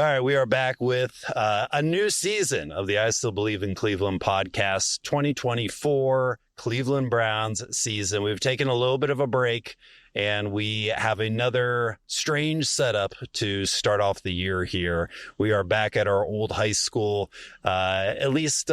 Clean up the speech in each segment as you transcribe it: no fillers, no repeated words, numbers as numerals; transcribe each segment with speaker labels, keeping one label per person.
Speaker 1: All right, we are back with a new season of the I Still Believe in Cleveland podcast, 2024 Cleveland Browns season. We've taken a little bit of a break, and we have another strange setup to start off the year here. We are back at our old high school. At least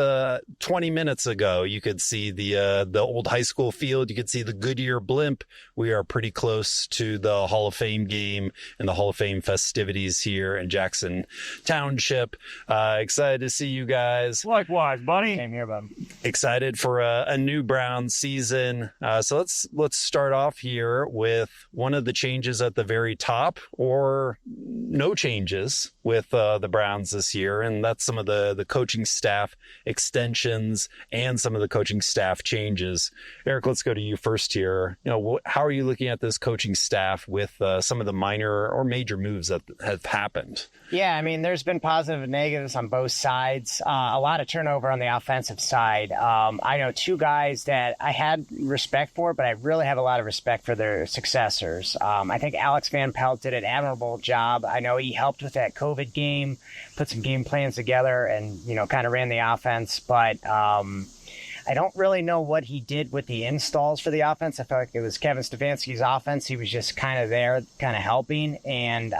Speaker 1: 20 minutes ago, you could see the old high school field. You could see the Goodyear blimp. We are pretty close to the Hall of Fame game and the Hall of Fame festivities here in Jackson Township. Excited to see you guys.
Speaker 2: Likewise, buddy.
Speaker 3: Same here, bud.
Speaker 1: Excited for a new Browns season. So let's start off here with one of the changes at the very top, or no changes with the Browns this year, and that's some of the coaching staff extensions and some of the coaching staff changes. Eric, let's go to you first here. How are you looking at this coaching staff with some of the minor or major moves that have happened?
Speaker 3: Yeah, I mean, there's been positive and negatives on both sides. A lot of turnover on the offensive side. I know two guys that I had respect for, but I really have a lot of respect for their successors. I think Alex Van Pelt did an admirable job. I know he helped with that COVID game, put some game plans together, and kind of ran the offense. But I don't really know what he did with the installs for the offense. I felt like it was Kevin Stefanski's offense. He was just kind of there, kind of helping. And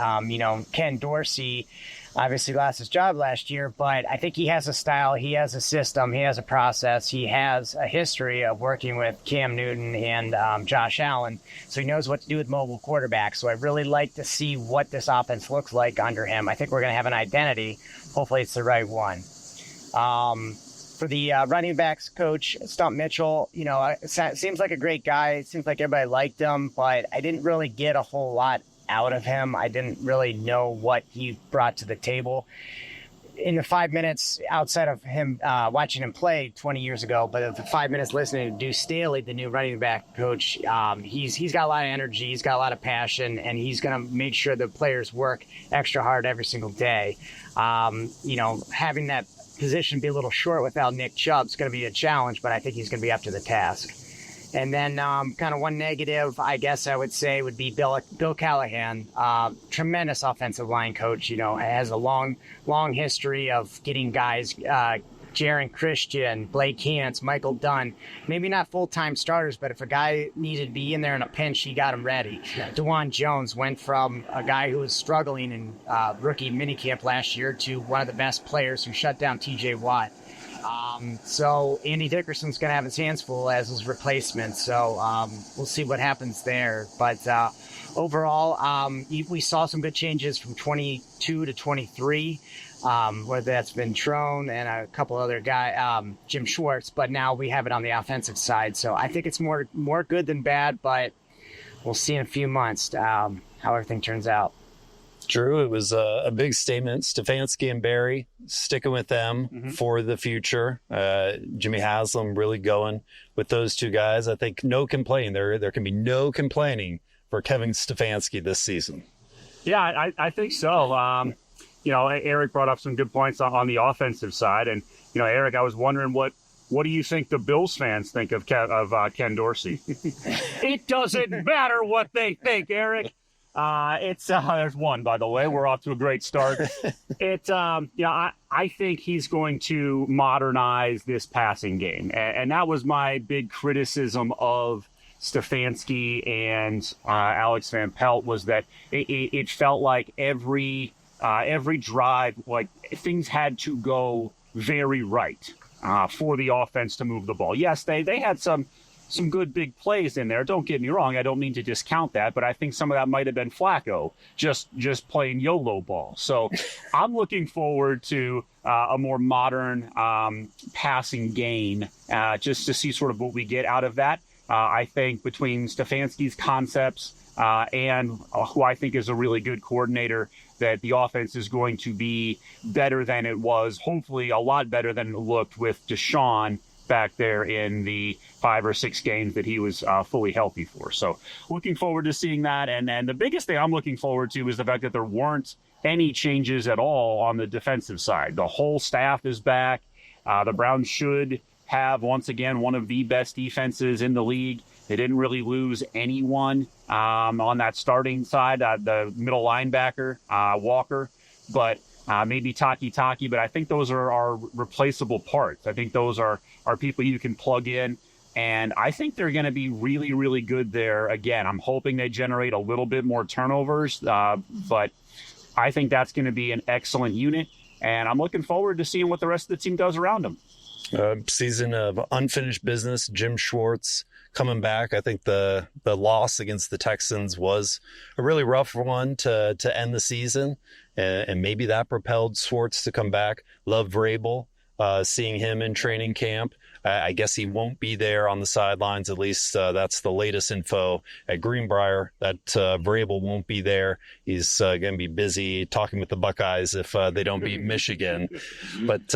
Speaker 3: Ken Dorsey obviously lost his job last year, but I think he has a style, he has a system, he has a process, he has a history of working with Cam Newton and Josh Allen, so he knows what to do with mobile quarterbacks. So I really like to see what this offense looks like under him. I think we're going to have an identity. Hopefully it's the right one. For the running backs coach, Stump Mitchell, it seems like a great guy. It seems like everybody liked him, but I didn't really get a whole lot out of him. I didn't really know what he brought to the table in the 5 minutes outside of him watching him play 20 years ago. But the 5 minutes listening to Deuce Staley, the new running back coach, he's got a lot of energy, he's got a lot of passion, and he's going to make sure the players work extra hard every single day. Having that position be a little short without Nick Chubb is going to be a challenge, but I think he's going to be up to the task. And then kind of one negative, I guess I would say, would be Bill Callahan. Tremendous offensive line coach, has a long history of getting guys, Jaron Christian, Blake Hance, Michael Dunn, maybe not full-time starters, but if a guy needed to be in there in a pinch, he got him ready. DeJuan Jones went from a guy who was struggling in rookie minicamp last year to one of the best players who shut down TJ Watt. So Andy Dickerson's going to have his hands full as his replacement. So we'll see what happens there. But overall, we saw some good changes from 22 to 23, whether that's been Trone and a couple other guys, Jim Schwartz. But now we have it on the offensive side. So I think it's more good than bad, but we'll see in a few months how everything turns out.
Speaker 1: Drew, it was a big statement. Stefanski and Barry sticking with them for the future. Jimmy Haslam really going with those two guys. I think no complaining. There can be no complaining for Kevin Stefanski this season.
Speaker 2: Yeah, I think so. Eric brought up some good points on the offensive side. And, Eric, I was wondering what do you think the Bills fans think of Ken Dorsey? It doesn't matter what they think, Eric. There's one, by the way. We're off to a great start. I think he's going to modernize this passing game. And that was my big criticism of Stefanski and Alex Van Pelt, was that it felt like every drive, like things had to go very right for the offense to move the ball. Yes, they had some good big plays in there. Don't get me wrong. I don't mean to discount that, but I think some of that might have been Flacco just playing YOLO ball. So I'm looking forward to a more modern passing game just to see sort of what we get out of that. I think between Stefanski's concepts and who I think is a really good coordinator, that the offense is going to be better than it was, hopefully a lot better than it looked with Deshaun back there in the 5 or 6 games that he was fully healthy for. So looking forward to seeing that. And the biggest thing I'm looking forward to is the fact that there weren't any changes at all on the defensive side. The whole staff is back. The Browns should have, once again, one of the best defenses in the league. They didn't really lose anyone on that starting side, the middle linebacker, Walker. But maybe Taki, but I think those are replaceable parts. I think those are people you can plug in. And I think they're going to be really, really good there. Again, I'm hoping they generate a little bit more turnovers, but I think that's going to be an excellent unit. And I'm looking forward to seeing what the rest of the team does around them.
Speaker 1: Season of unfinished business. Jim Schwartz coming back. I think the loss against the Texans was a really rough one to end the season. And maybe that propelled Schwartz to come back. Love Vrabel. Seeing him in training camp. I guess he won't be there on the sidelines. At least that's the latest info at Greenbrier, that Vrabel won't be there. He's going to be busy talking with the Buckeyes if they don't beat Michigan. But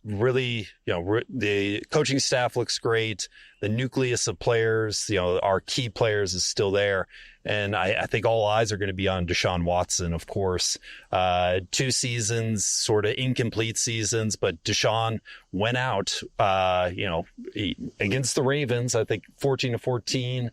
Speaker 1: really, the coaching staff looks great. The nucleus of players, our key players is still there. And I think all eyes are going to be on Deshaun Watson, of course. 2 seasons, sort of incomplete seasons, but Deshaun went out, against the Ravens, I think 14-14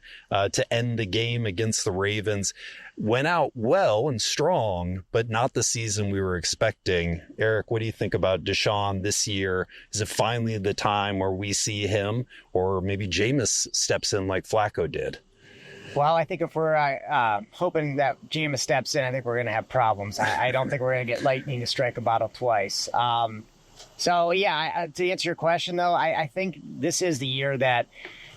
Speaker 1: to end the game against the Ravens. Went out well and strong, but not the season we were expecting. Eric, what do you think about Deshaun this year? Is it finally the time where we see him, or maybe Jameis steps in like Flacco did?
Speaker 3: Well, I think if we're hoping that Jameis steps in, I think we're going to have problems. I don't think we're going to get lightning to strike a bottle twice. To answer your question, though, I think this is the year that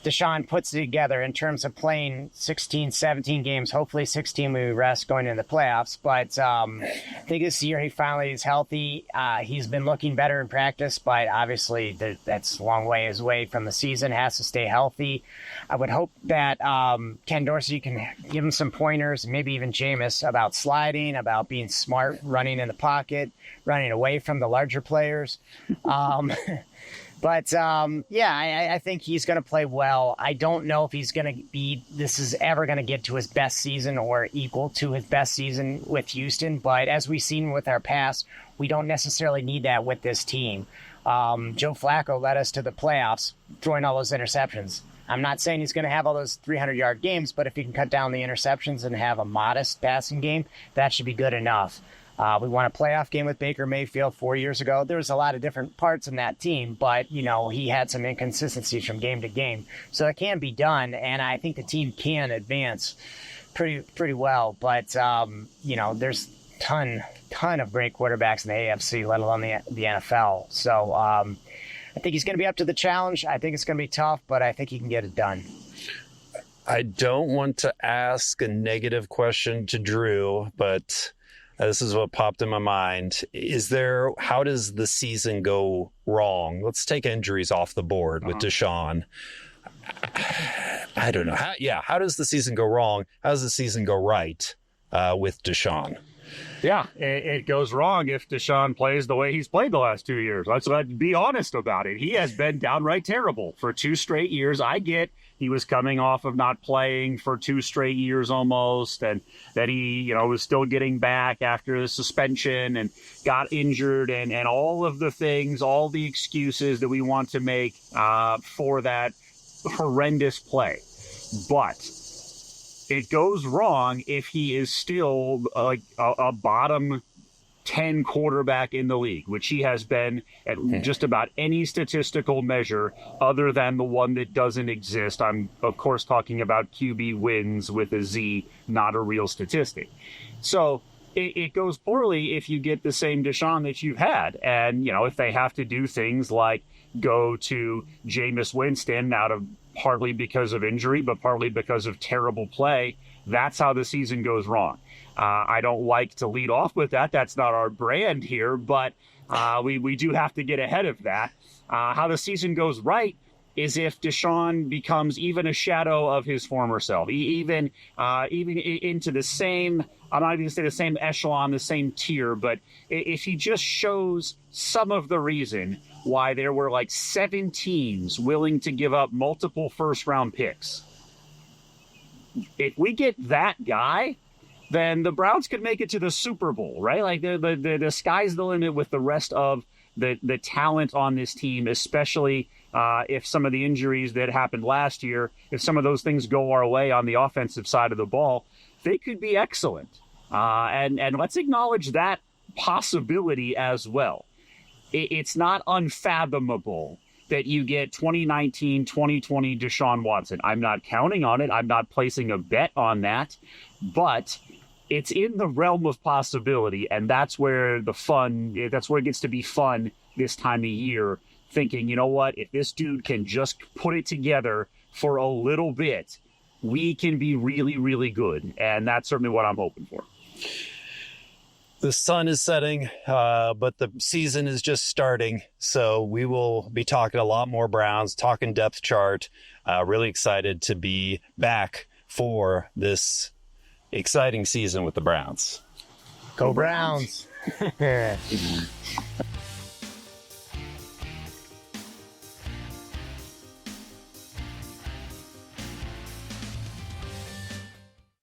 Speaker 3: Deshaun puts it together in terms of playing 16, 17 games, hopefully 16 we rest going into the playoffs. But I think this year he finally is healthy. He's been looking better in practice, but obviously that's a long ways away from the season. Has to stay healthy. I would hope that Ken Dorsey can give him some pointers, maybe even Jameis, about sliding, about being smart, running in the pocket, running away from the larger players. I think he's going to play well. I don't know if this is ever going to get to his best season or equal to his best season with Houston. But as we've seen with our past, we don't necessarily need that with this team. Joe Flacco led us to the playoffs, throwing all those interceptions. I'm not saying he's going to have all those 300-yard games, but if he can cut down the interceptions and have a modest passing game, that should be good enough. We won a playoff game with Baker Mayfield 4 years ago. There was a lot of different parts in that team, but, he had some inconsistencies from game to game. So it can be done, and I think the team can advance pretty well. But, there's ton of great quarterbacks in the AFC, let alone the NFL. So I think he's going to be up to the challenge. I think it's going to be tough, but I think he can get it done.
Speaker 1: I don't want to ask a negative question to Drew, but this is what popped in my mind. How does the season go wrong? Let's take injuries off the board with Deshaun. I don't know. How does the season go wrong? How does the season go right with Deshaun?
Speaker 2: Yeah, it goes wrong if Deshaun plays the way he's played the last 2 years. Let's be honest about it. He has been downright terrible for 2 straight years. I get he was coming off of not playing for 2 straight years almost, and that he, was still getting back after the suspension and got injured and all of the things, all the excuses that we want to make for that horrendous play. But it goes wrong if he is still like a bottom 10 quarterback in the league, which he has been at just about any statistical measure other than the one that doesn't exist. I'm, of course, talking about QB wins with a Z, not a real statistic. So it goes poorly if you get the same Deshaun that you've had. And, if they have to do things like go to Jameis Winston out of partly because of injury, but partly because of terrible play, that's how the season goes wrong. I don't like to lead off with that. That's not our brand here, but we do have to get ahead of that. How the season goes right is if Deshaun becomes even a shadow of his former self, even into the same, I'm not even going to say the same echelon, the same tier, but if he just shows some of the reason why there were like 7 teams willing to give up multiple first-round picks. If we get that guy, then the Browns could make it to the Super Bowl, right? Like the sky's the limit with the rest of the talent on this team, especially if some of the injuries that happened last year, if some of those things go our way on the offensive side of the ball, they could be excellent. And let's acknowledge that possibility as well. It's not unfathomable that you get 2019, 2020 Deshaun Watson. I'm not counting on it. I'm not placing a bet on that, but it's in the realm of possibility. And that's where it gets to be fun this time of year, thinking, you know what, if this dude can just put it together for a little bit, we can be really, really good. And that's certainly what I'm hoping for.
Speaker 1: The sun is setting, but the season is just starting. So we will be talking a lot more Browns, talking depth chart. Really excited to be back for this exciting season with the Browns.
Speaker 3: Go Browns.